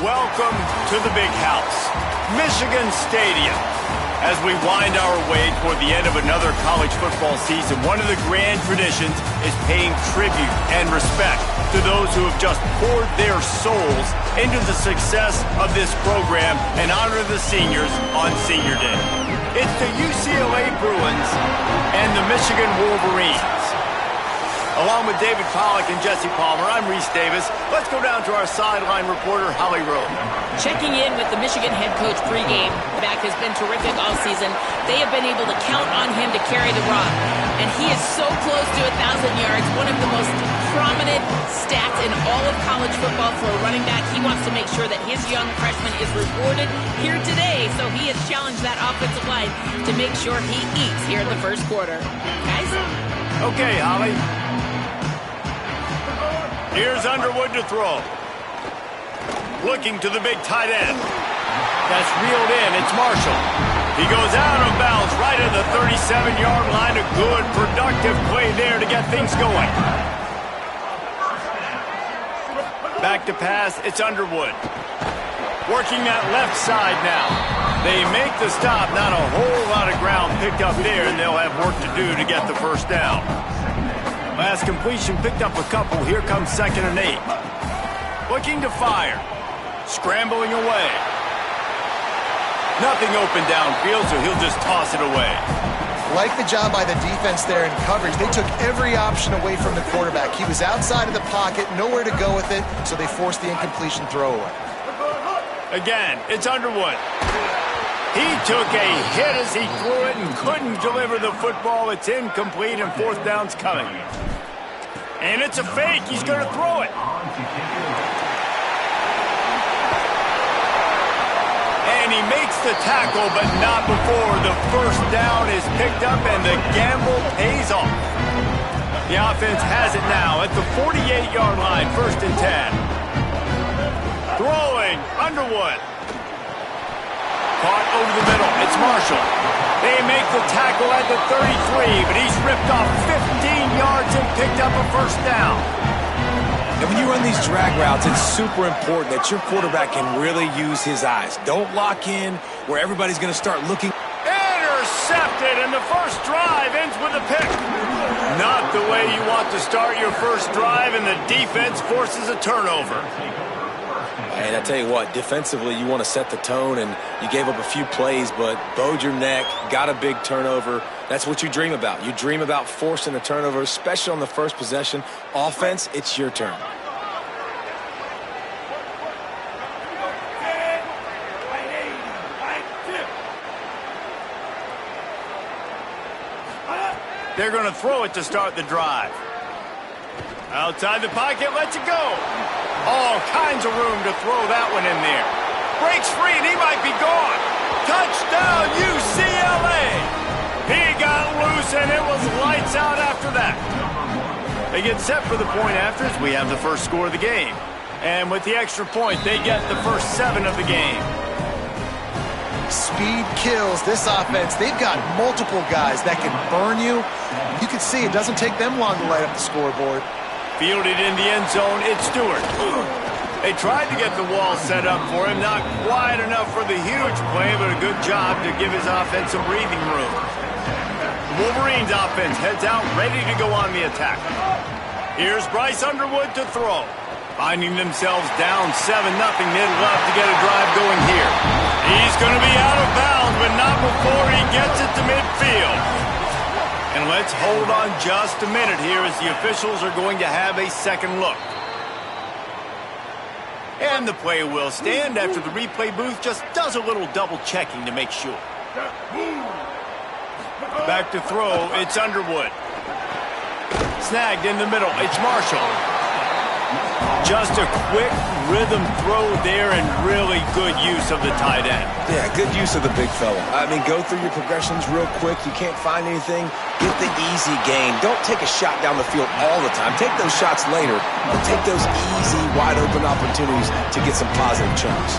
Welcome to the big house, Michigan Stadium. As we wind our way toward the end of another college football season, one of the grand traditions is paying tribute and respect to those who have just poured their souls into the success of this program and honor the seniors on Senior Day. It's the UCLA Bruins and the Michigan Wolverines. Along with David Pollack and Jesse Palmer, I'm Reese Davis. Let's go down to our sideline reporter, Holly Rowe. Checking in with the Michigan head coach pregame. Back has been terrific all season. They have been able to count on him to carry the rock. And he is so close to 1,000 yards, one of the most prominent stats in all of college football for a running back. He wants to make sure that his young freshman is rewarded here today. So he has challenged that offensive line to make sure he eats here in the first quarter. Guys? Okay, Holly. Here's Underwood to throw. Looking to the big tight end. That's reeled in. It's Marshall. He goes out of bounds right at the 37-yard line. A good, productive play there to get things going. Back to pass. It's Underwood. Working that left side now. They make the stop. Not a whole lot of ground picked up there, and they'll have work to do to get the first down. Last completion picked up a couple. Here comes 2nd and 8. Looking to fire. Scrambling away. Nothing open downfield, so he'll just toss it away. Like the job by the defense there in coverage. They took every option away from the quarterback. He was outside of the pocket, nowhere to go with it, so they forced the incompletion throwaway. Again, it's Underwood. He took a hit as he threw it and couldn't deliver the football. It's incomplete, and 4th down's coming. And it's a fake. He's going to throw it. And he makes the tackle, but not before the first down is picked up and the gamble pays off. The offense has it now at the 48-yard line, 1st and 10. Throwing, Underwood. Caught over the middle. It's Marshall. They make the tackle at the 33, but he's ripped off 15 yards and picked up a first down. And when you run these drag routes, it's super important that your quarterback can really use his eyes. Don't lock in where everybody's going to start looking. Intercepted, and the first drive ends with a pick. Not the way you want to start your first drive, and the defense forces a turnover. And I tell you what, defensively, you want to set the tone, and you gave up a few plays, but bowed your neck, got a big turnover. That's what you dream about. You dream about forcing a turnover, especially on the first possession. Offense, it's your turn. They're going to throw it to start the drive. Outside the pocket, lets it go. All kinds of room to throw that one in there. Breaks free, and he might be gone. Touchdown, UCLA! He got loose, and it was lights out after that. They get set for the point after as we have the first score of the game. And with the extra point, they get the first 7 of the game. Speed kills this offense. They've got multiple guys that can burn you. You can see it doesn't take them long to light up the scoreboard. Fielded in the end zone, it's Stewart. They tried to get the wall set up for him. Not quite enough for the huge play, but a good job to give his offense some breathing room. The Wolverines offense heads out, ready to go on the attack. Here's Bryce Underwood to throw. Finding themselves down 7-0, they'd love to get a drive going here. He's going to be out of bounds, but not before he gets it to midfield. And let's hold on just a minute here as the officials are going to have a second look. And the play will stand after the replay booth just does a little double checking to make sure. Back to throw, it's Underwood. Snagged in the middle, it's Marshall. Just a quick rhythm throw there and really good use of the tight end. Yeah, good use of the big fella. I mean, go through your progressions real quick. You can't find anything. Get the easy gain. Don't take a shot down the field all the time. Take those shots later, but take those easy, wide-open opportunities to get some positive chunks.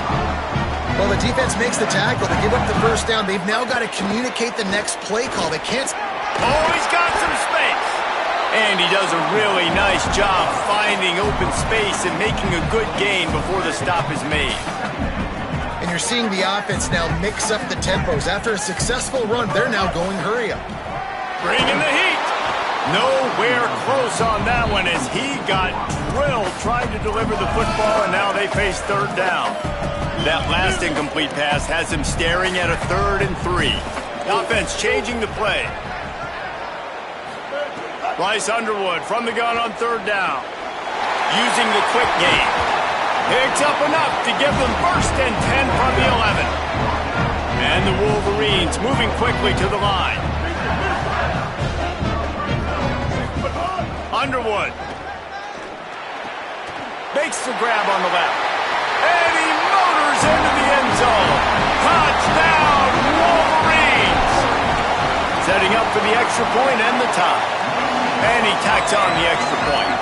Well, the defense makes the tackle. They give up the first down. They've now got to communicate the next play call. They can't... Oh, he's got some space. And he does a really nice job finding open space and making a good gain before the stop is made. And you're seeing the offense now mix up the tempos. After a successful run, they're now going hurry up. Bringing the heat. Nowhere close on that one as he got drilled trying to deliver the football, and now they face third down. That last incomplete pass has him staring at a 3rd and 3. The offense changing the play. Bryce Underwood from the gun on 3rd down. Using the quick game. Picks up enough to give them 1st and 10 from the 11. And the Wolverines moving quickly to the line. Underwood. Makes the grab on the left. And he motors into the end zone. Touchdown, Wolverines! Setting up for the extra point and the tie. And he tacks on the extra point.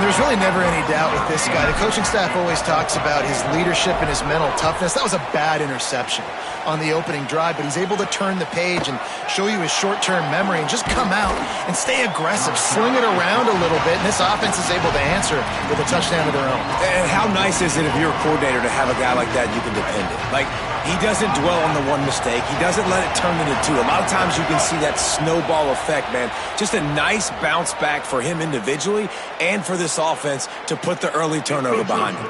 There's really never any doubt with this guy. The coaching staff always talks about his leadership and his mental toughness. That was a bad interception on the opening drive, but he's able to turn the page and show you his short-term memory and just come out and stay aggressive, sling it around a little bit, and this offense is able to answer with a touchdown of their own. And how nice is it if you're a coordinator to have a guy like that you can depend on? Like, he doesn't dwell on the one mistake. He doesn't let it turn into two. A lot of times you can see that snowball effect, man. Just a nice bounce back for him individually and for this offense to put the early turnover behind him.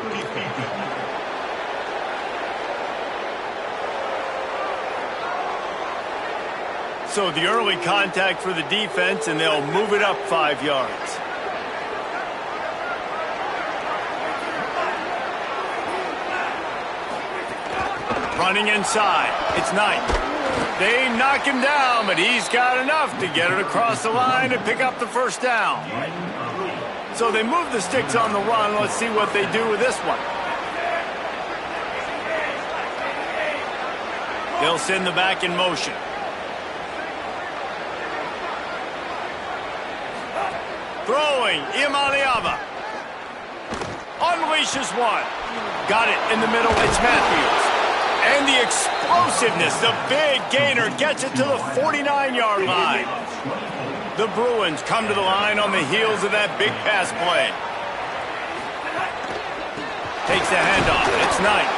So the early contact for the defense, and they'll move it up 5 yards. Running inside. It's Knight. They knock him down, but he's got enough to get it across the line and pick up the 1st down. So they move the sticks on the run. Let's see what they do with this one. They'll send the back in motion. Throwing, Iamaleava. Unleashes one. Got it in the middle, it's Matthews. And the explosiveness, the big gainer gets it to the 49-yard line. The Bruins come to the line on the heels of that big pass play. Takes the handoff, it's Knight.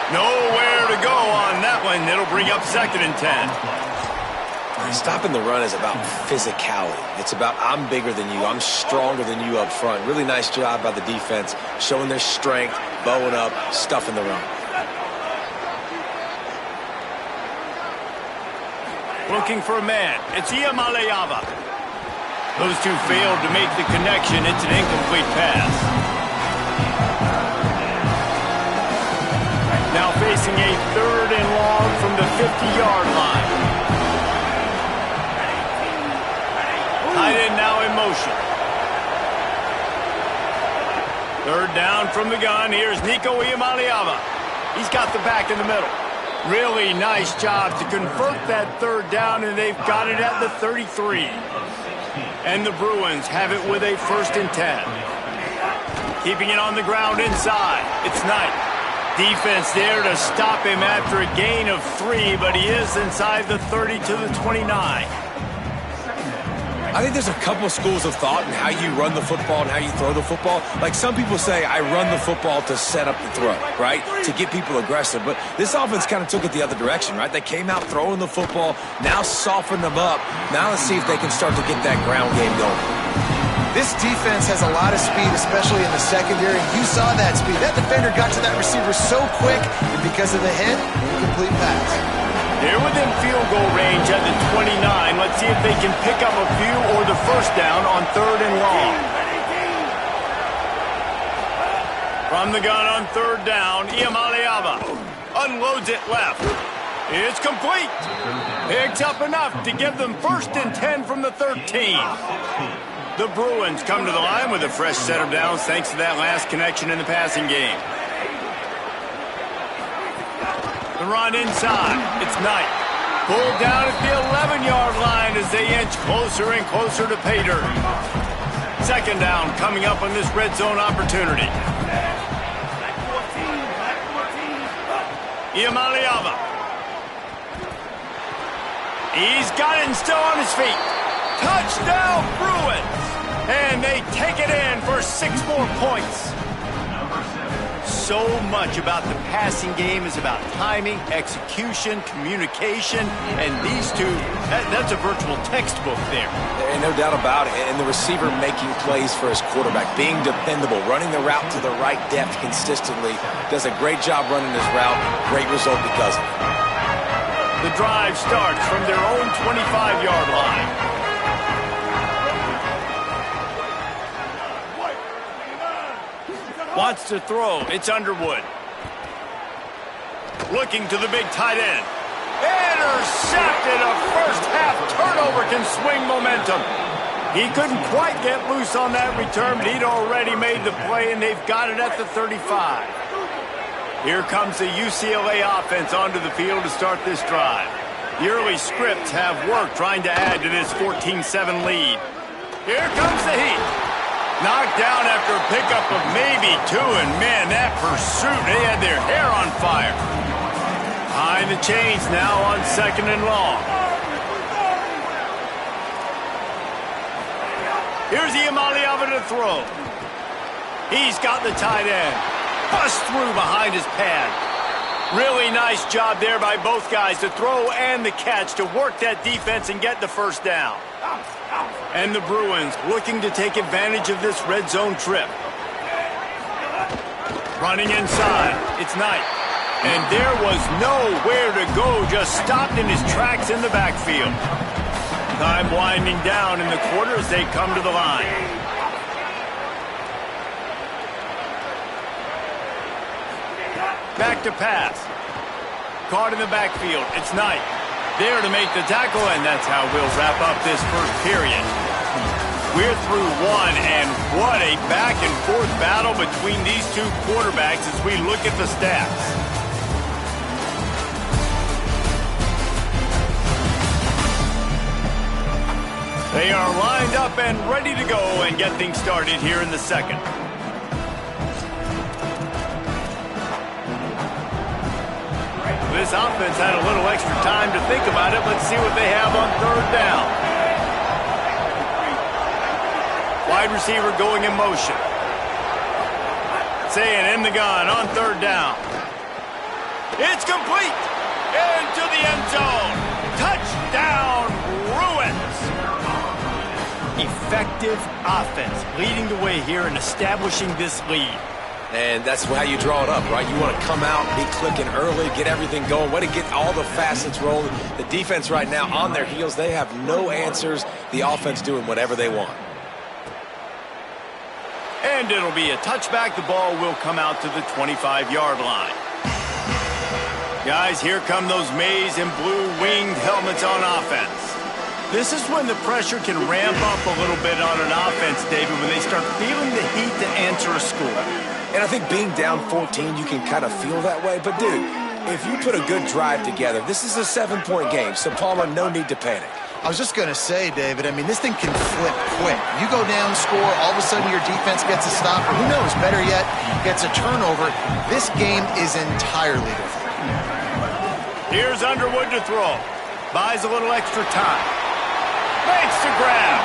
Nowhere to go on that one. It'll bring up 2nd and 10. Stopping the run is about physicality. It's about I'm bigger than you. I'm stronger than you up front. Really nice job by the defense, showing their strength, bowing up, stuffing the run. Looking for a man. It's Iamaleava. Those two failed to make the connection. It's an incomplete pass. Now facing a 3rd and long from the 50-yard line. Tight end now in motion. 3rd down from the gun. Here's Nico Iamaleava. He's got the back in the middle. Really nice job to convert that 3rd down, and they've got it at the 33. And the Bruins have it with a 1st and 10. Keeping it on the ground inside. It's Knight. Defense there to stop him after a gain of 3, but he is inside the 30 to the 29. I think there's a couple of schools of thought in how you run the football and how you throw the football. Like some people say, I run the football to set up the throw, right? To get people aggressive. But this offense kind of took it the other direction, right? They came out throwing the football, now softened them up. Now let's see if they can start to get that ground game going. This defense has a lot of speed, especially in the secondary. You saw that speed. That defender got to that receiver so quick, and because of the hit, incomplete pass. They're within field goal range at the 29. Let's see if they can pick up a few or the 1st down on 3rd and long. From the gun on 3rd down, Iamaleava unloads it left. It's complete. Picks up enough to give them 1st and 10 from the 13. The Bruins come to the line with a fresh set of downs thanks to that last connection in the passing game. The run inside. It's Knight. Pulled down at the 11-yard line as they inch closer and closer to pay dirt. 2nd down coming up on this red zone opportunity. Iamaleava. He's got it and still on his feet. Touchdown, Bruins! And they take it in for 6 more points. So much about the passing game is about timing, execution, communication, and these two, that's a virtual textbook there. There ain't no doubt about it. And the receiver making plays for his quarterback, being dependable, running the route to the right depth consistently, does a great job running his route. Great result because of it. The drive starts from their own 25-yard line. Wants to throw. It's Underwood. Looking to the big tight end. Intercepted. A first-half turnover can swing momentum. He couldn't quite get loose on that return, but he'd already made the play, and they've got it at the 35. Here comes the UCLA offense onto the field to start this drive. The early scripts have worked trying to add to this 14-7 lead. Here comes the heat. Knocked down after a pickup of maybe 2, and man, that pursuit, they had their hair on fire. Behind the chains now on 2nd and long. Here's Iamaleava to throw. He's got the tight end. Bust through behind his pad. Really nice job there by both guys to throw and the catch to work that defense and get the first down. And the Bruins looking to take advantage of this red zone trip. Running inside. It's Knight. And there was nowhere to go, just stopped in his tracks in the backfield. Time winding down in the quarter as they come to the line. Back to pass. Caught in the backfield. It's Knight. There to make the tackle, and that's how we'll wrap up this first period. We're through one, and what a back-and-forth battle between these two quarterbacks as we look at the stats. They are lined up and ready to go and get things started here in the second. This offense had a little extra time to think about it. Let's see what they have on 3rd down. Wide receiver going in motion. Saying in the gun on 3rd down. It's complete. Into the end zone. Touchdown, Bruins. Effective offense leading the way here and establishing this lead. And that's how you draw it up, right? You want to come out, be clicking early, get everything going, way to get all the facets rolling. The defense right now on their heels, they have no answers. The offense doing whatever they want. And it'll be a touchback. The ball will come out to the 25-yard line. Guys, here come those maize and blue winged helmets on offense. This is when the pressure can ramp up a little bit on an offense, David, when they start feeling the heat to answer a score. And I think being down 14, you can kind of feel that way. But, dude, if you put a good drive together, this is a 7-point game. So, Palmer, no need to panic. I was just going to say, David, I mean, this thing can flip quick. You go down, score, all of a sudden your defense gets a stop, or who knows, better yet, gets a turnover. This game is entirely different. Here's Underwood to throw. Buys a little extra time. Makes the grab.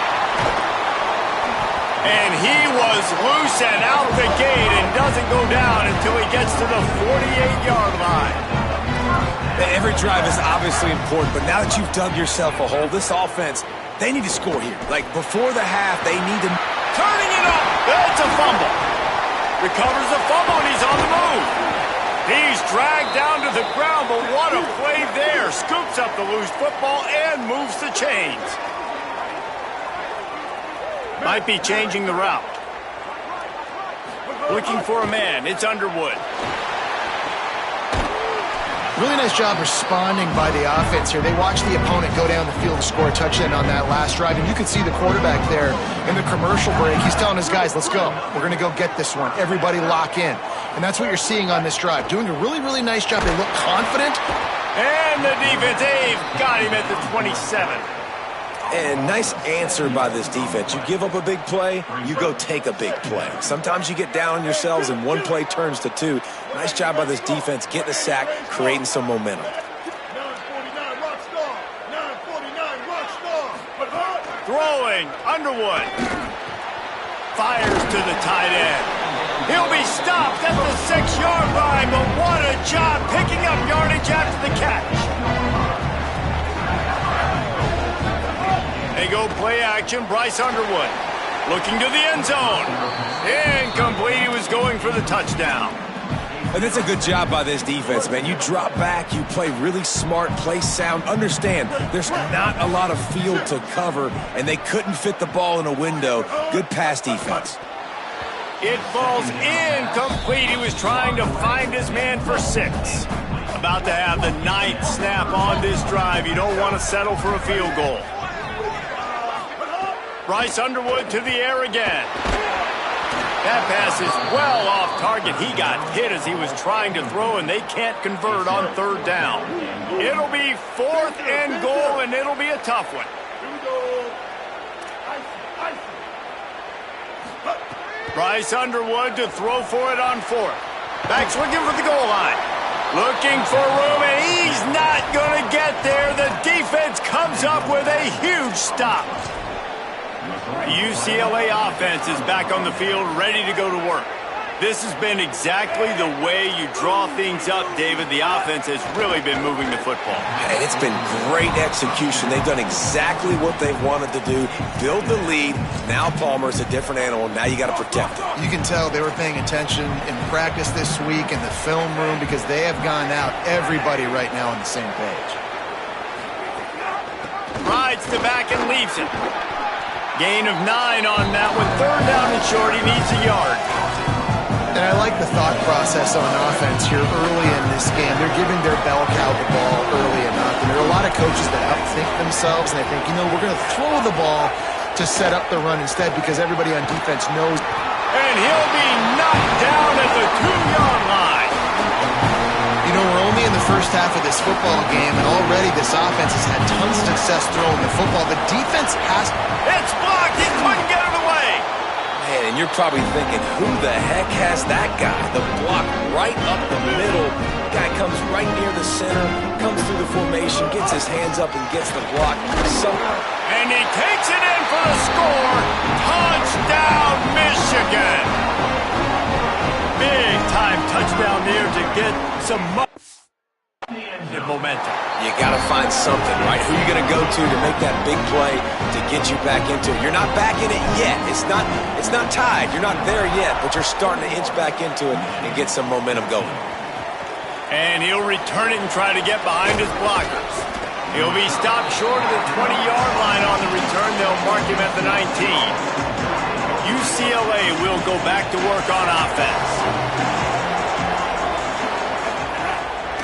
And he was loose and out the gate and doesn't go down until he gets to the 48-yard line. Every drive is obviously important, but now that you've dug yourself a hole, this offense, they need to score here. Like, before the half, they need to... Turning it up. That's a fumble. Recovers the fumble, and he's on the move. He's dragged down to the ground, but what a play there. Scoops up the loose football and moves the chains. Might be changing the route. Looking for a man. It's Underwood. Really nice job responding by the offense here. They watched the opponent go down the field to score a touchdown on that last drive, and you could see the quarterback there in the commercial break. He's telling his guys, let's go. We're going to go get this one. Everybody lock in. And that's what you're seeing on this drive. Doing a really, really nice job. They look confident. And the defense, they've got him at the 27. And nice answer by this defense. You give up a big play, you go take a big play. Sometimes you get down on yourselves and one play turns to two. Nice job by this defense getting a sack, creating some momentum. Throwing, Underwood. Fires to the tight end. He'll be stopped at the 6-yard line, but what a job picking up yardage after the catch. They go play action, Bryce Underwood. Looking to the end zone. Incomplete, he was going for the touchdown. And it's a good job by this defense, man. You drop back, you play really smart, play sound. Understand, there's not a lot of field to cover, and they couldn't fit the ball in a window. Good pass defense. It falls incomplete. He was trying to find his man for 6. About to have the 9th snap on this drive. You don't want to settle for a field goal. Bryce Underwood to the air again. That pass is well off target. He got hit as he was trying to throw, and they can't convert on 3rd down. It'll be 4th and goal, and it'll be a tough one. Bryce Underwood to throw for it on 4th. Back's looking for the goal line. Looking for room, and he's not going to get there. The defense comes up with a huge stop. The UCLA offense is back on the field, ready to go to work. This has been exactly the way you draw things up, David. The offense has really been moving the football. And it's been great execution. They've done exactly what they wanted to do. Build the lead. Now Palmer's a different animal. Now you got to protect him. You can tell they were paying attention in practice this week in the film room because they have gone out, everybody right now on the same page. Rides to back and leaves it. Gain of 9 on that one. 3rd down and short. He needs a yard. And I like the thought process on offense here early in this game. They're giving their bell cow the ball early enough. And there are a lot of coaches that outthink themselves, and they think, you know, we're going to throw the ball to set up the run instead because everybody on defense knows. And he'll be knocked down at the 2-yard line. You know, we're only in the first half of this football game, and already this offense has had tons of success throwing the football. The defense has... It's blocked. He couldn't get it away. Man, and you're probably thinking, who the heck has that guy? The block right up the middle. Guy comes right near the center, comes through the formation, gets his hands up and gets the block. And he takes it in for the score. Touchdown, Michigan. Big time touchdown there to get some momentum. You got to find something, right? Who are you going to go to make that big play to get you back into it? You're not back in it yet. It's not tied. You're not there yet, but you're starting to inch back into it and get some momentum going. And he'll return it and try to get behind his blockers. He'll be stopped short of the 20-yard line on the return. They'll mark him at the 19. UCLA will go back to work on offense.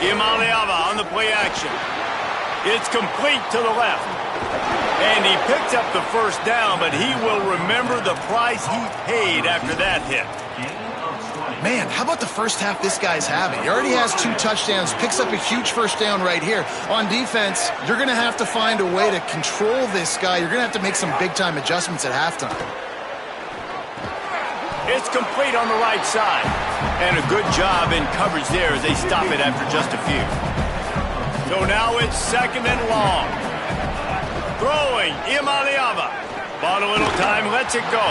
Imaliava on the play action. It's complete to the left. And he picks up the 1st down, but he will remember the price he paid after that hit. Man, how about the first half this guy's having? He already has 2 touchdowns, picks up a huge 1st down right here. On defense, you're going to have to find a way to control this guy. You're going to have to make some big-time adjustments at halftime. It's complete on the right side. And a good job in coverage there as they stop it after just a few. So now it's 2nd and long. Throwing, Imaliava. Bought a little time, lets it go.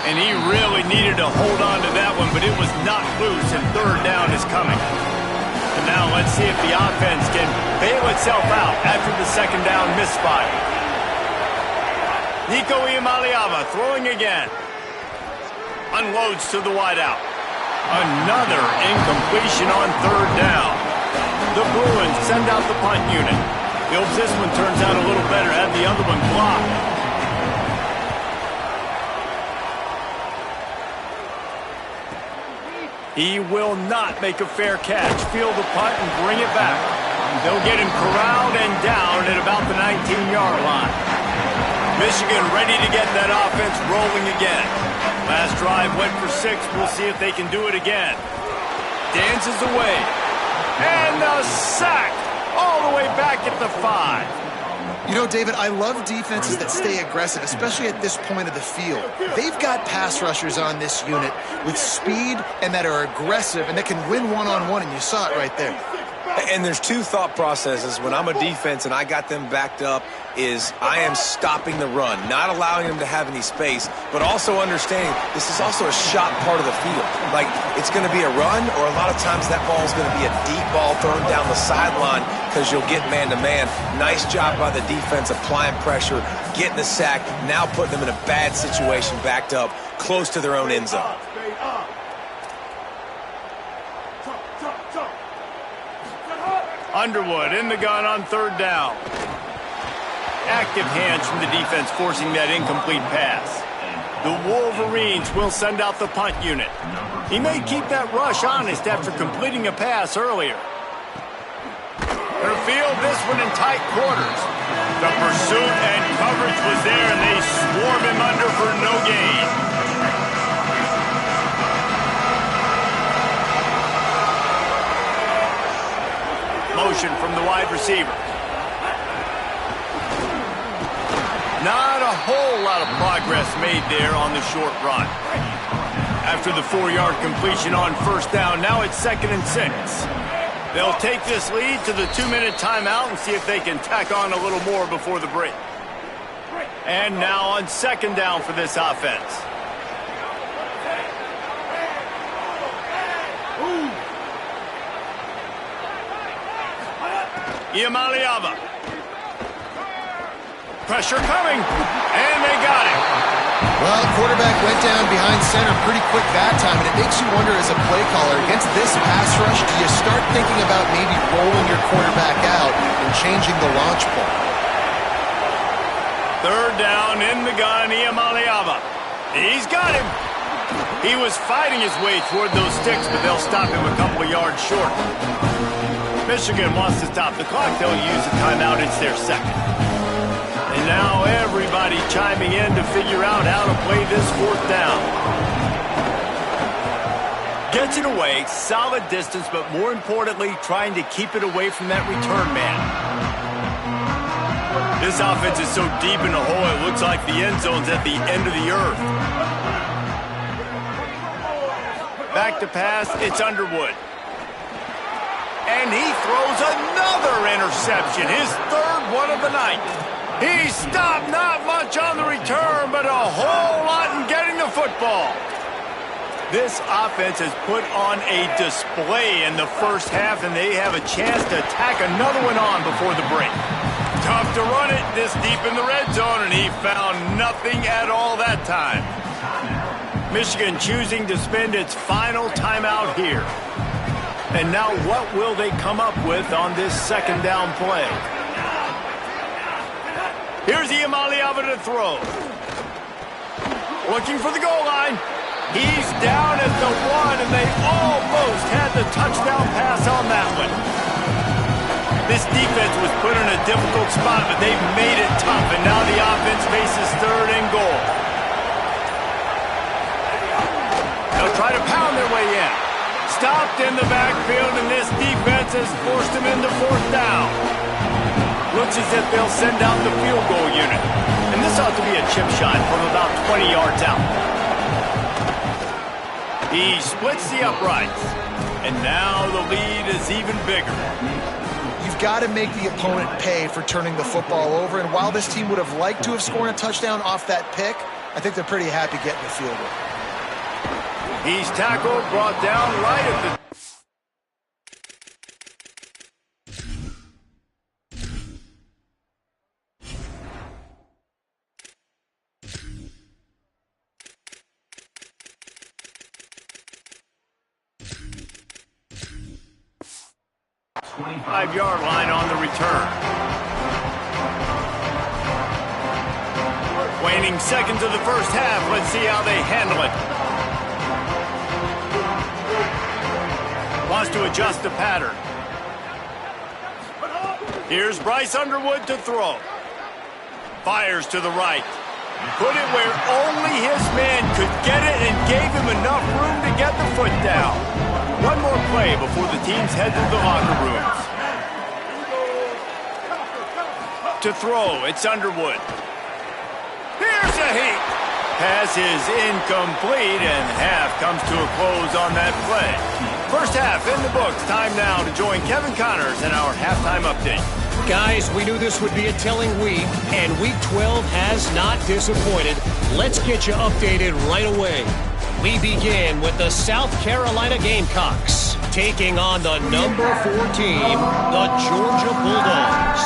And he really needed to hold on to that one, but it was not loose, and 3rd down is coming. And now let's see if the offense can bail itself out after the 2nd down misfire. Nico Imaliava throwing again. Unloads to the wideout. Another incompletion on 3rd down. The Bruins send out the punt unit. Hopes this one turns out a little better. Had the other one blocked. He will not make a fair catch. Field the punt and bring it back. They'll get him corralled and down at about the 19-yard line. Michigan ready to get that offense rolling again. Last drive went for 6. We'll see if they can do it again. Dances away. And the sack all the way back at the 5. You know, David, I love defenses that stay aggressive, especially at this point of the field. They've got pass rushers on this unit with speed and that are aggressive and that can win one-on-one, and you saw it right there. And there's two thought processes when I'm a defense and I got them backed up is I am stopping the run, not allowing them to have any space, but also understanding this is also a shot part of the field. Like, it's going to be a run, or a lot of times that ball is going to be a deep ball thrown down the sideline because you'll get man-to-man. Nice job by the defense applying pressure, getting the sack, now putting them in a bad situation backed up close to their own end zone. Underwood in the gun on third down. Active hands from the defense forcing that incomplete pass. The Wolverines will send out the punt unit. He may keep that rush honest after completing a pass earlier. They'll field this one in tight quarters. The pursuit and coverage was there, and they swarm him under for no gain. Motion from the wide receiver. Not a whole lot of progress made there on the short run. After the 4-yard completion on first down, now it's 2nd and 6. They'll take this lead to the 2-minute timeout and see if they can tack on a little more before the break. And now on 2nd down for this offense. Iamaleava. Pressure coming, and they got it. Well, quarterback went down behind center pretty quick that time, and it makes you wonder as a play caller, against this pass rush, do you start thinking about maybe rolling your quarterback out and changing the launch point? Third down in the gun, Iamaleava. He's got him. He was fighting his way toward those sticks, but they'll stop him a couple of yards short. Michigan wants to stop the clock. They'll use a timeout. It's their second. And now everybody chiming in to figure out how to play this 4th down. Gets it away, solid distance, but more importantly, trying to keep it away from that return man. This offense is so deep in the hole, it looks like the end zone's at the end of the earth. Back to pass, it's Underwood. And he throws another interception, his 3rd one of the night. He stopped not much on the return, but a whole lot in getting the football. This offense has put on a display in the first half, and they have a chance to tack another one on before the break. Tough to run it this deep in the red zone, and he found nothing at all that time. Michigan choosing to spend its final timeout here. And now what will they come up with on this 2nd down play? Here's Iamaleava to throw. Looking for the goal line. He's down at the 1, and they almost had the touchdown pass on that one. This defense was put in a difficult spot, but they've made it tough, and now the offense faces 3rd and goal. They'll try to pound their way in. Stopped in the backfield, and this defense has forced him into 4th down. Looks as if they'll send out the field goal unit. And this ought to be a chip shot from about 20 yards out. He splits the uprights. And now the lead is even bigger. You've got to make the opponent pay for turning the football over. And while this team would have liked to have scored a touchdown off that pick, I think they're pretty happy getting the field goal. He's tackled, brought down right at the... 25-yard line on the return. Waning seconds of the first half. Let's see how they handle it. Wants to adjust the pattern. Here's Bryce Underwood to throw. Fires to the right. Put it where only his man could get it and gave him enough room to get the foot down. One more play before the teams head to the locker rooms. To throw, it's Underwood. Here's a heat. Pass is incomplete, and half comes to a close on that play. First half in the books. Time now to join Kevin Connors in our halftime update. Guys, we knew this would be a telling week, and Week 12 has not disappointed. Let's get you updated right away. We begin with the South Carolina Gamecocks taking on the number 4 team, the Georgia Bulldogs.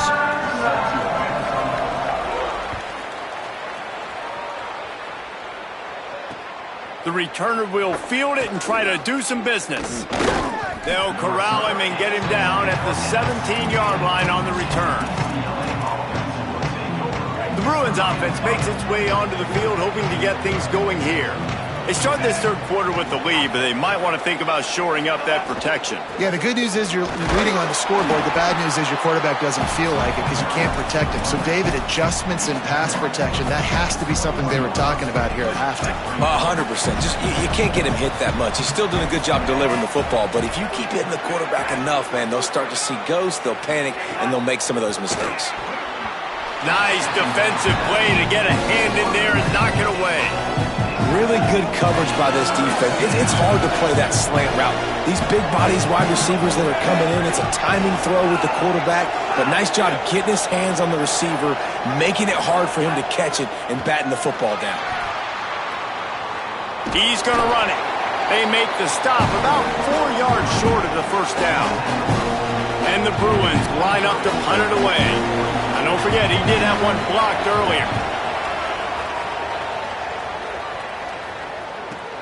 The returner will field it and try to do some business. They'll corral him and get him down at the 17-yard line on the return. The Bruins offense makes its way onto the field, hoping to get things going here. They start this third quarter with the lead, but they might want to think about shoring up that protection. Yeah, the good news is you're leading on the scoreboard. The bad news is your quarterback doesn't feel like it because you can't protect him. So, David, adjustments in pass protection, that has to be something they were talking about here at halftime. 100%. Just you can't get him hit that much. He's still doing a good job delivering the football, but if you keep hitting the quarterback enough, man, they'll start to see ghosts, they'll panic, and they'll make some of those mistakes. Nice defensive play to get a hand in there and knock it away. Really good coverage by this defense. It's hard to play that slant route. These big bodies, wide receivers that are coming in, it's a timing throw with the quarterback, but nice job getting his hands on the receiver, making it hard for him to catch it and batting the football down. He's going to run it. They make the stop about 4 yards short of the first down. And the Bruins line up to punt it away. And don't forget, he did have one blocked earlier.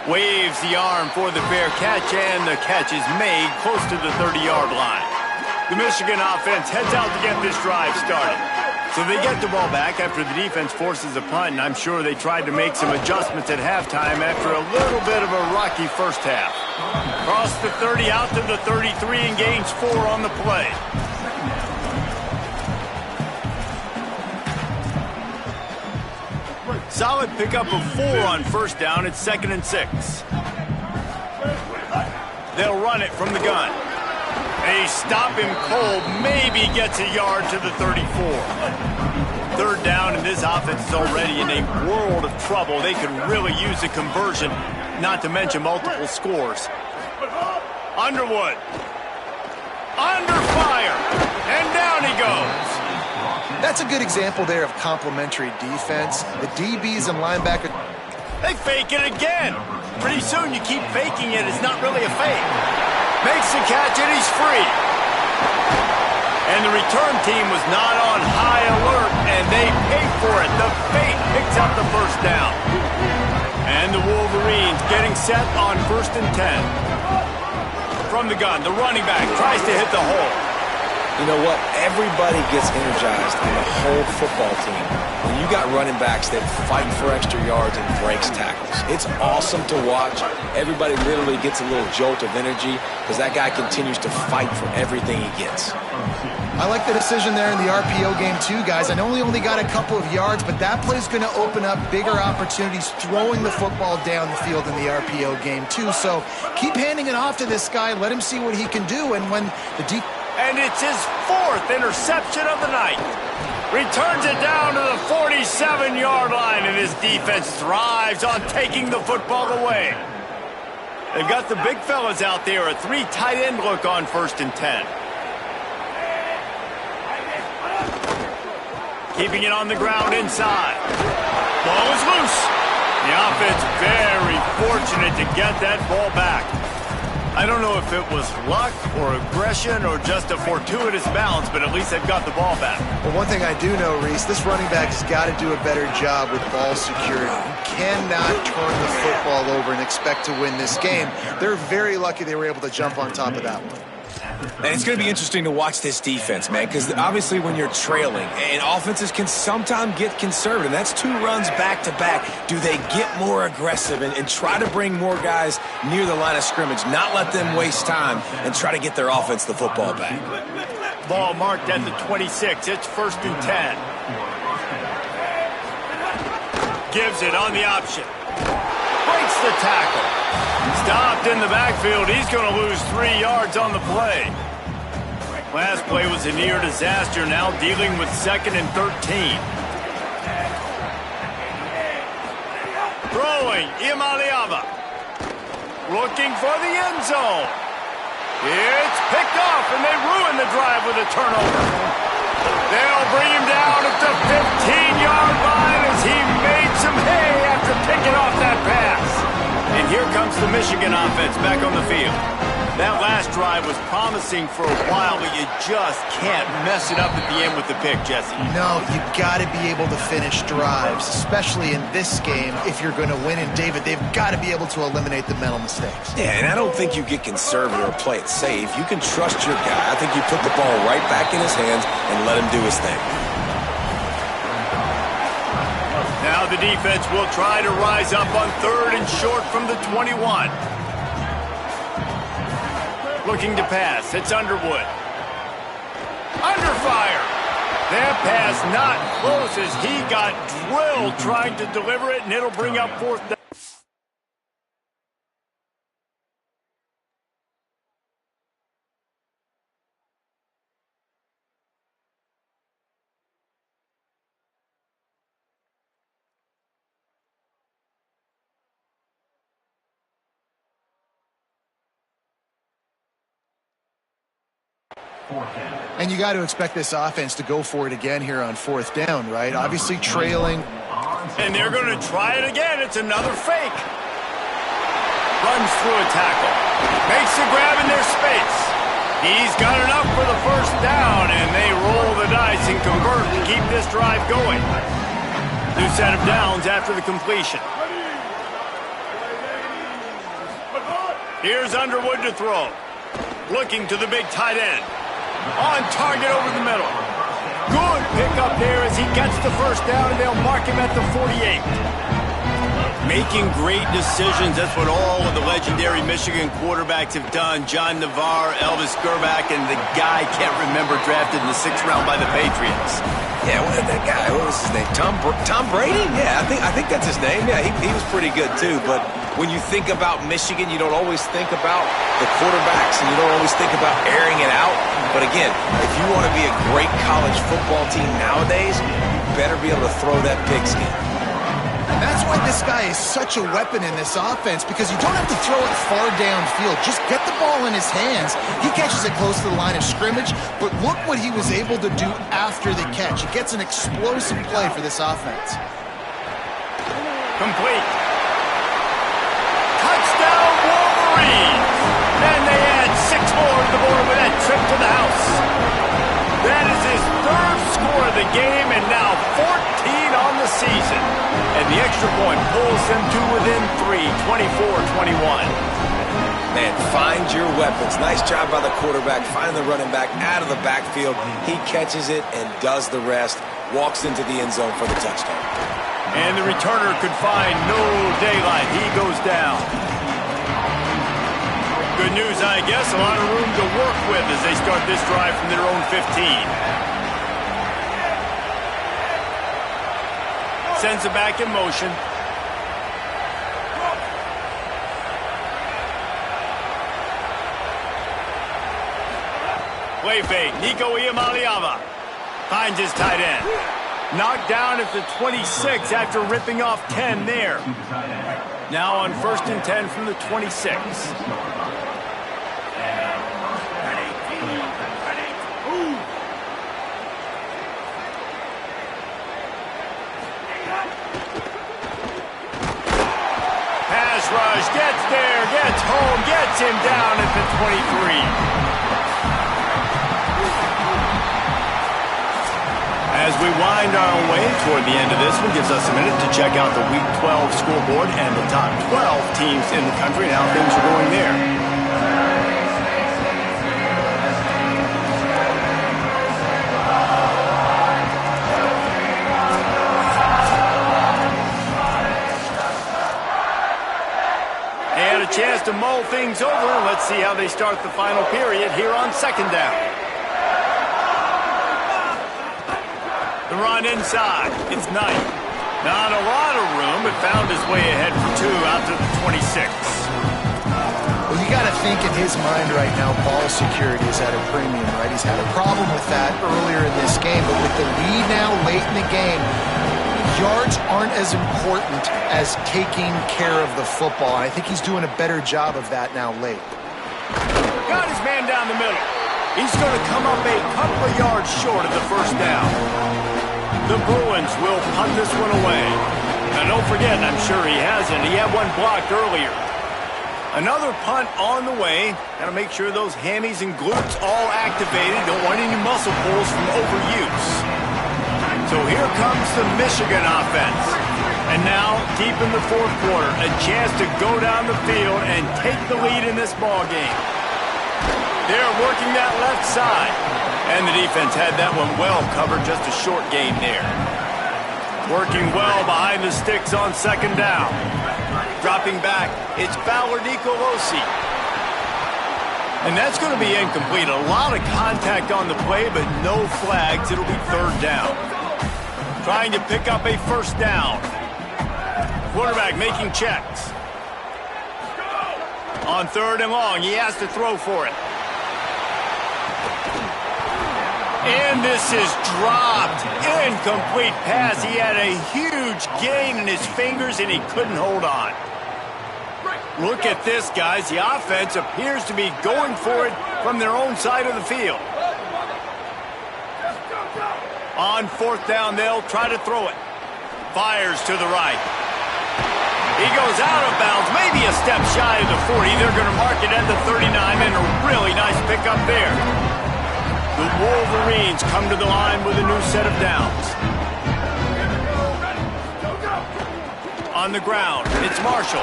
Waves the arm for the fair catch, and the catch is made close to the 30-yard line. The Michigan offense heads out to get this drive started. So they get the ball back after the defense forces a punt, and I'm sure they tried to make some adjustments at halftime after a little bit of a rocky first half. Cross the 30 out to the 33 and gains 4 on the play. Solid pickup of 4 on first down. It's 2nd and 6. They'll run it from the gun. They stop him cold. Maybe gets a yard to the 34. Third down, and this offense is already in a world of trouble. They could really use a conversion, not to mention multiple scores. Underwood. Under fire. And down he goes. That's a good example there of complementary defense. The DBs and linebackers. They fake it again. Pretty soon you keep faking it. It's not really a fake. Makes the catch and he's free. And the return team was not on high alert, and they paid for it. The fake picks up the first down. And the Wolverines getting set on 1st and 10. From the gun, the running back tries to hit the hole. You know what? Everybody gets energized on the whole football team when you got running backs that fight for extra yards and breaks tackles. It's awesome to watch. Everybody literally gets a little jolt of energy because that guy continues to fight for everything he gets. I like the decision there in the RPO game too, guys. I know he only got a couple of yards, but that play's going to open up bigger opportunities throwing the football down the field in the RPO game too. So keep handing it off to this guy. Let him see what he can do. And when the And it's his 4th interception of the night. Returns it down to the 47-yard line, and his defense thrives on taking the football away. They've got the big fellas out there, a 3 tight end look on 1st and 10. Keeping it on the ground inside. Ball is loose. The offense very fortunate to get that ball back. I don't know if it was luck or aggression or just a fortuitous bounce, but at least they've got the ball back. Well, one thing I do know, Reese, this running back has got to do a better job with ball security. You cannot turn the football over and expect to win this game. They're very lucky they were able to jump on top of that one. And it's going to be interesting to watch this defense, man, because obviously when you're trailing, and offenses can sometimes get conservative. That's 2 runs back-to-back. Do they get more aggressive and try to bring more guys near the line of scrimmage, not let them waste time, and try to get their offense the football back? Ball marked at the 26. It's 1st and 10. Gives it on the option. Breaks the tackle. Stopped in the backfield. He's going to lose 3 yards on the play. Last play was a near disaster. Now dealing with 2nd and 13. Throwing, Imaliava. Looking for the end zone. It's picked off, and they ruin the drive with a turnover. They'll bring him down at the 15-yard line as he made some hay after picking off that pass. And here comes the Michigan offense back on the field. That last drive was promising for a while, but you just can't mess it up at the end with the pick, Jesse. No, you've got to be able to finish drives, especially in this game if you're going to win. And, David, they've got to be able to eliminate the mental mistakes. Yeah, and I don't think you get conservative or play it safe. You can trust your guy. I think you put the ball right back in his hands and let him do his thing. Now the defense will try to rise up on 3rd and short from the 21. Looking to pass. It's Underwood. Under fire. That pass not close as he got drilled trying to deliver it, and it'll bring up 4th down. And you got to expect this offense to go for it again here on 4th down, right? Obviously trailing. And they're going to try it again. It's another fake. Runs through a tackle. Makes the grab in their space. He's got enough for the 1st down, and they roll the dice and convert to keep this drive going. New set of downs after the completion. Here's Underwood to throw. Looking to the big tight end. On target over the middle. Good pickup there as he gets the 1st down, and they'll mark him at the 48. Making great decisions. That's what all of the legendary Michigan quarterbacks have done. John Navarre, Elvis Gerbach, and the guy can't remember drafted in the 6th round by the Patriots. Yeah, that guy, what was his name? Tom Brady? Yeah, I think that's his name. Yeah, he was pretty good too. But when you think about Michigan, you don't always think about the quarterbacks, and you don't always think about airing it out. But again, if you want to be a great college football team nowadays, you better be able to throw that pigskin. That's why this guy is such a weapon in this offense, because you don't have to throw it far downfield. Just get the ball in his hands. He catches it close to the line of scrimmage, but look what he was able to do after the catch. He gets an explosive play for this offense. Complete. Touchdown, Wolverines! And they add 6 more to the board with that trip to the house. That is his 3rd score of the game, and now 14 on the season. And the extra point pulls them to within 3, 24-21. Man, find your weapons. Nice job by the quarterback, finding the running back out of the backfield. He catches it and does the rest, walks into the end zone for the touchdown. And the returner could find no daylight. He goes down. Good news, I guess. A lot of room to work with as they start this drive from their own 15. Sends it back in motion. Play fake. Nico Iamaleava finds his tight end. Knocked down at the 26 after ripping off 10 there. Now on 1st and 10 from the 26. Pass rush, gets there, gets home, gets him down at the 23. As we wind our way toward the end of this one, gives us a minute to check out the Week 12 scoreboard and the top 12 teams in the country and how things are going there. And a chance to mull things over. Let's see how they start the final period here on 2nd down. The run inside. It's Knight. Not a lot of room, but found his way ahead for 2 out to the 26. Well, you got to think in his mind right now, ball security is at a premium, right? He's had a problem with that earlier in this game, but with the lead now late in the game, yards aren't as important as taking care of the football. I think he's doing a better job of that now late. Got his man down the middle. He's going to come up a couple of yards short of the first down. The Bruins will punt this one away. Now, don't forget, I'm sure he hasn't. He had one blocked earlier. Another punt on the way. Got to make sure those hammies and glutes all activated. Don't want any muscle pulls from overuse. So here comes the Michigan offense. And now, deep in the fourth quarter, a chance to go down the field and take the lead in this ball game. They're working that left side. And the defense had that one well covered, just a short gain there. Working well behind the sticks on second down. Dropping back, it's Nicolosi. And that's going to be incomplete. A lot of contact on the play, but no flags. It'll be third down. Trying to pick up a first down. Quarterback making checks. On third and long, he has to throw for it. And this is dropped. Incomplete pass. He had a huge gain in his fingers, and he couldn't hold on. Look at this, guys. The offense appears to be going for it from their own side of the field. On fourth down, they'll try to throw it. Fires to the right. He goes out of bounds, maybe a step shy of the 40. They're going to mark it at the 39, and a really nice pickup there. The Wolverines come to the line with a new set of downs. On the ground, it's Marshall.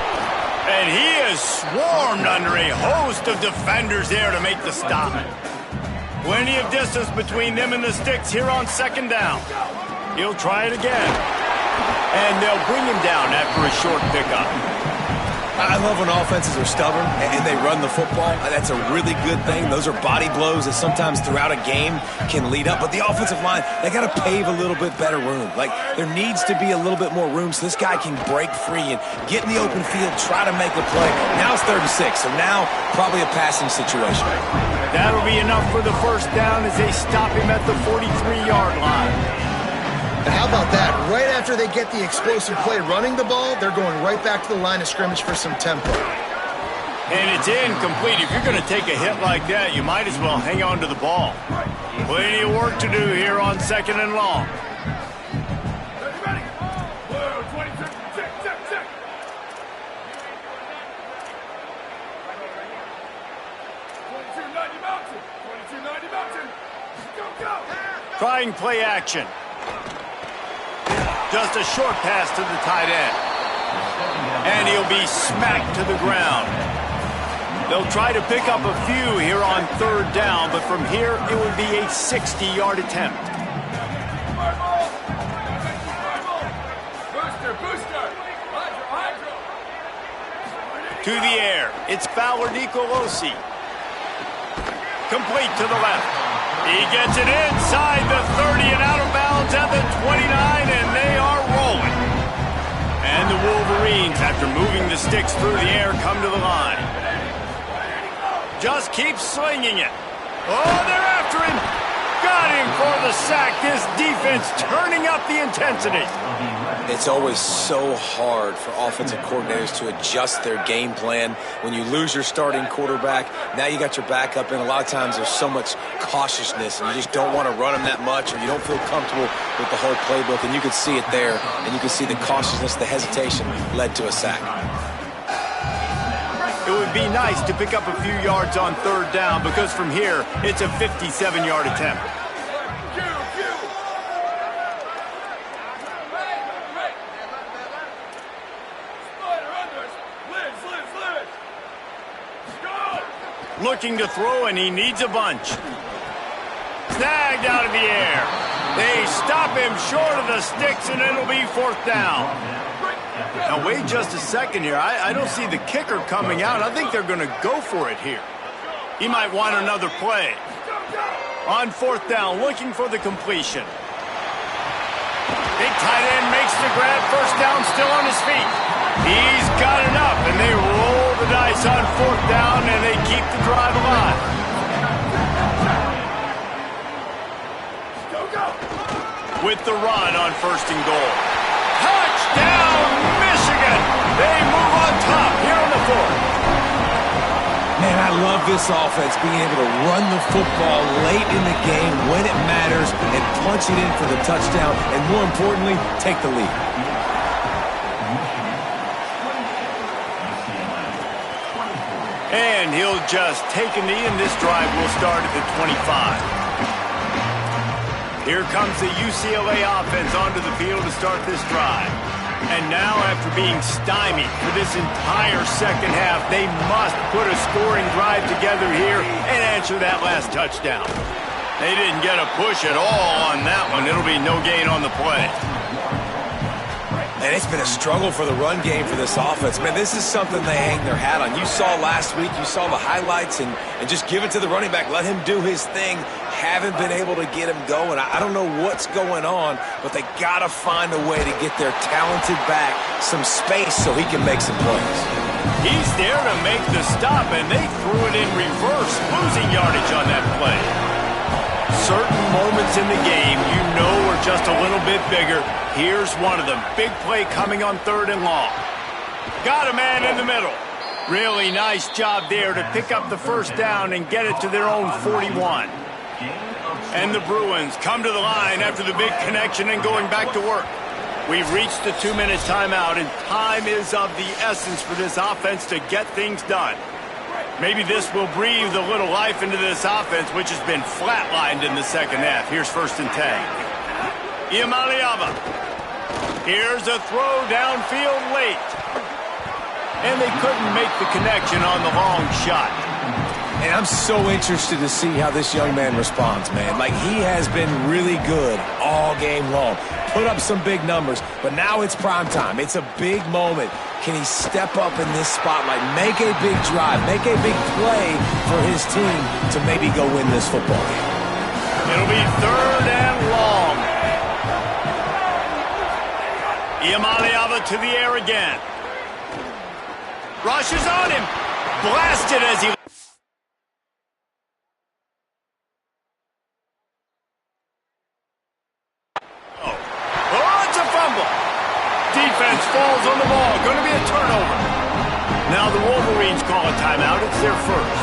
And he is swarmed under a host of defenders there to make the stop. Plenty of distance between them and the sticks here on second down. He'll try it again. And they'll bring him down after a short pickup. I love when offenses are stubborn and they run the football. That's a really good thing. Those are body blows that sometimes throughout a game can lead up. But the offensive line, they got to pave a little bit better room. Like, there needs to be a little bit more room so this guy can break free and get in the open field, try to make a play. Now it's 3rd and 6, so now probably a passing situation. That'll be enough for the first down as they stop him at the 43-yard line. And how about that? Right after they get the explosive play running the ball, they're going right back to the line of scrimmage for some tempo. And it's incomplete. If you're going to take a hit like that, you might as well hang on to the ball. Plenty of work to do here on second and long. Trying play action. Just a short pass to the tight end. And he'll be smacked to the ground. They'll try to pick up a few here on third down, but from here it would be a 60-yard attempt. To the air, it's Nicolosi. Complete to the left. He gets it inside the 30 and out of bounds at the 29, and they are rolling. And the Wolverines, after moving the sticks through the air, come to the line. Just keep slinging it. Oh, they're after him. Got him for the sack. This defense turning up the intensity. It's always so hard for offensive coordinators to adjust their game plan. When you lose your starting quarterback, now you got your backup in. A lot of times there's so much cautiousness, and you just don't want to run them that much, or you don't feel comfortable with the whole playbook, and you can see it there, and you can see the cautiousness, the hesitation led to a sack. It would be nice to pick up a few yards on third down, because from here, it's a 57-yard attempt. Looking to throw, and he needs a bunch. Snagged out of the air. They stop him short of the sticks, and it'll be fourth down. Now, wait just a second here. I don't see the kicker coming out. I think they're going to go for it here. He might want another play. On fourth down, looking for the completion. Big tight end makes the grab. First down, still on his feet. He's got enough, and they roll the dice on fourth down, and they keep the drive alive. With the run on first and goal. Touchdown, Michigan! They move on top here on the fourth. Man, I love this offense being able to run the football late in the game when it matters and punch it in for the touchdown, and more importantly, take the lead. And he'll just take a knee, and this drive will start at the 25. Here comes the UCLA offense onto the field to start this drive. And now, after being stymied for this entire second half, they must put a scoring drive together here and answer that last touchdown. They didn't get a push at all on that one. It'll be no gain on the play. And it's been a struggle for the run game for this offense. Man, this is something they hang their hat on. You saw last week, you saw the highlights, and just give it to the running back. Let him do his thing. Haven't been able to get him going. I don't know what's going on, but they got to find a way to get their talented back some space so he can make some plays. He's there to make the stop, and they threw it in reverse, losing yardage on that play. Certain moments in the game you know are just a little bit bigger. Here's one of them. Big play coming on 3rd and long. Got a man in the middle. Really nice job there to pick up the first down and get it to their own 41. And the Bruins come to the line after the big connection and going back to work. We've reached the 2-minute timeout, and time is of the essence for this offense to get things done. Maybe this will breathe a little life into this offense, which has been flatlined in the second half. Here's 1st and 10. Iamaleava. Here's a throw downfield late. And they couldn't make the connection on the long shot. And I'm so interested to see how this young man responds, man. Like, he has been really good all game long. Put up some big numbers, but now it's prime time. It's a big moment. Can he step up in this spotlight, make a big drive, make a big play for his team to maybe go win this football game? It'll be 3rd and long. Iamaleava to the air again. Rushes on him. Blasted as he... Defense falls on the ball. Going to be a turnover. Now the Wolverines call a timeout. It's their first.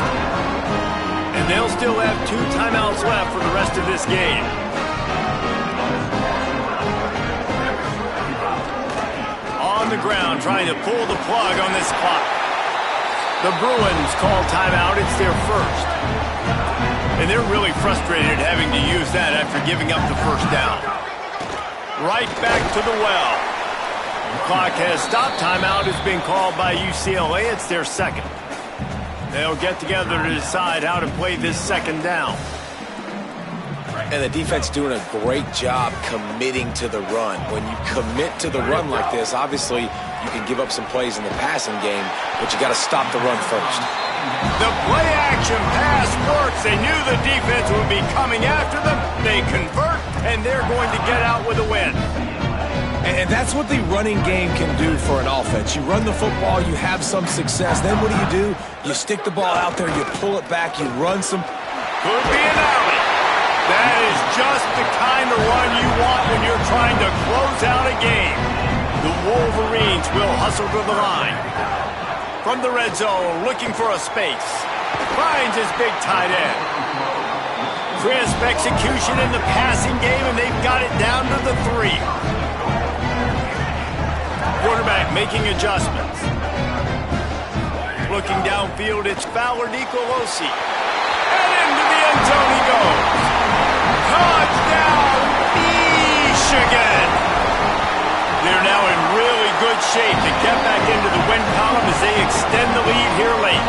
And they'll still have 2 timeouts left for the rest of this game. On the ground, trying to pull the plug on this clock. The Bruins call timeout. It's their first. And they're really frustrated having to use that after giving up the first down. Right back to the well. The clock has stopped. Timeout has been called by UCLA. It's their second. They'll get together to decide how to play this second down. And the defense doing a great job committing to the run. When you commit to the run like this, obviously you can give up some plays in the passing game, but you got to stop the run first. The play-action pass works. They knew the defense would be coming after them. They convert, and they're going to get out with a win. And that's what the running game can do for an offense. You run the football, you have some success. Then what do? You stick the ball out there, you pull it back, you run some. Could be an alley. That is just the kind of run you want when you're trying to close out a game. The Wolverines will hustle to the line. From the red zone, looking for a space. Finds his big tight end. Crisp execution in the passing game, and they've got it down to the 3. Quarterback making adjustments. Looking downfield, it's Fowler Nicolosi. And into the end zone he goes. Touchdown, Michigan! They're now in really good shape to get back into the win column as they extend the lead here late.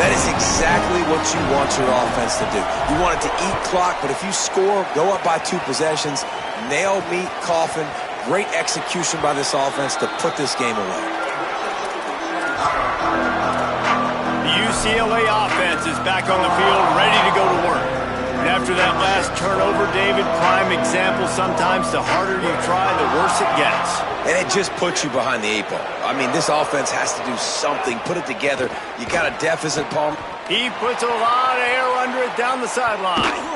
That is exactly what you want your offense to do. You want it to eat clock, but if you score, go up by 2 possessions, nail, meet, coffin. Great execution by this offense to put this game away. The UCLA offense is back on the field, ready to go to work. And after that last turnover, David, prime example, sometimes the harder you try, the worse it gets. And it just puts you behind the 8 ball. I mean, this offense has to do something, put it together. You got a deficit, Paul. He puts a lot of air under it down the sideline.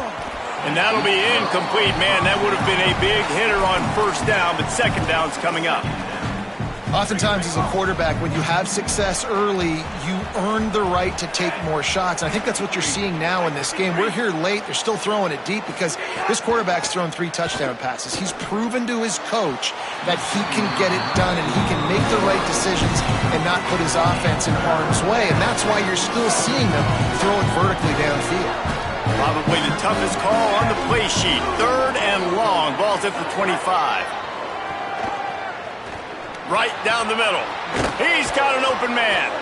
And that'll be incomplete. Man, that would have been a big hitter on first down, but second down's coming up. Oftentimes as a quarterback, when you have success early, you earn the right to take more shots. And I think that's what you're seeing now in this game. We're here late. They're still throwing it deep because this quarterback's thrown 3 touchdown passes. He's proven to his coach that he can get it done and he can make the right decisions and not put his offense in harm's way. And that's why you're still seeing them throw it vertically downfield. Probably the toughest call on the play sheet. 3rd and long. Ball's at the 25. Right down the middle. He's got an open man.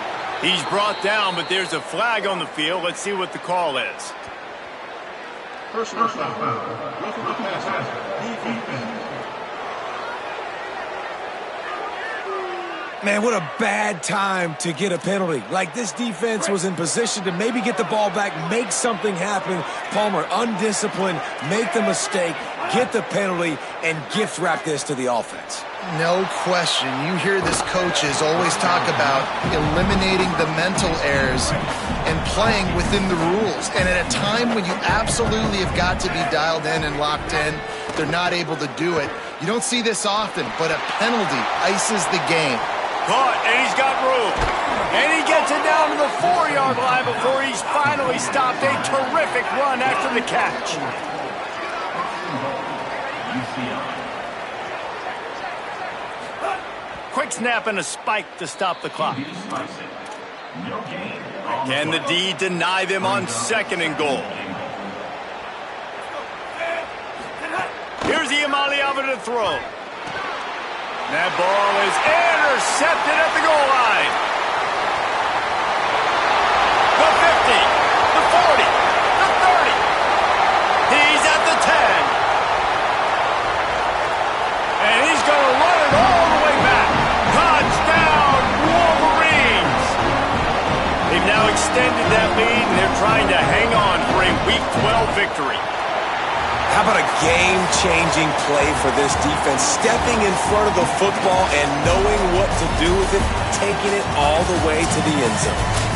He's brought down, but there's a flag on the field. Let's see what the call is. Personal foul. Roughing the passer. Defense. Man, what a bad time to get a penalty. Like, this defense was in position to maybe get the ball back, make something happen. Palmer, undisciplined, make the mistake, get the penalty, and gift wrap this to the offense. No question. You hear this coaches always talk about eliminating the mental errors and playing within the rules. And at a time when you absolutely have got to be dialed in and locked in, they're not able to do it. You don't see this often, but a penalty ices the game. Caught, and he's got room. And he gets it down to the 4-yard line before he's finally stopped. A terrific run after the catch. Quick snap and a spike to stop the clock. Can the D deny them on 2nd and goal? Here's Iamaleava to throw. That ball is intercepted at the goal line. The 50, the 40, the 30. He's at the 10. And he's going to run it all the way back. Touchdown, Wolverines! They've now extended that lead, and they're trying to hang on for a Week 12 victory. How about a game-changing play for this defense? Stepping in front of the football and knowing what to do with it, taking it all the way to the end zone.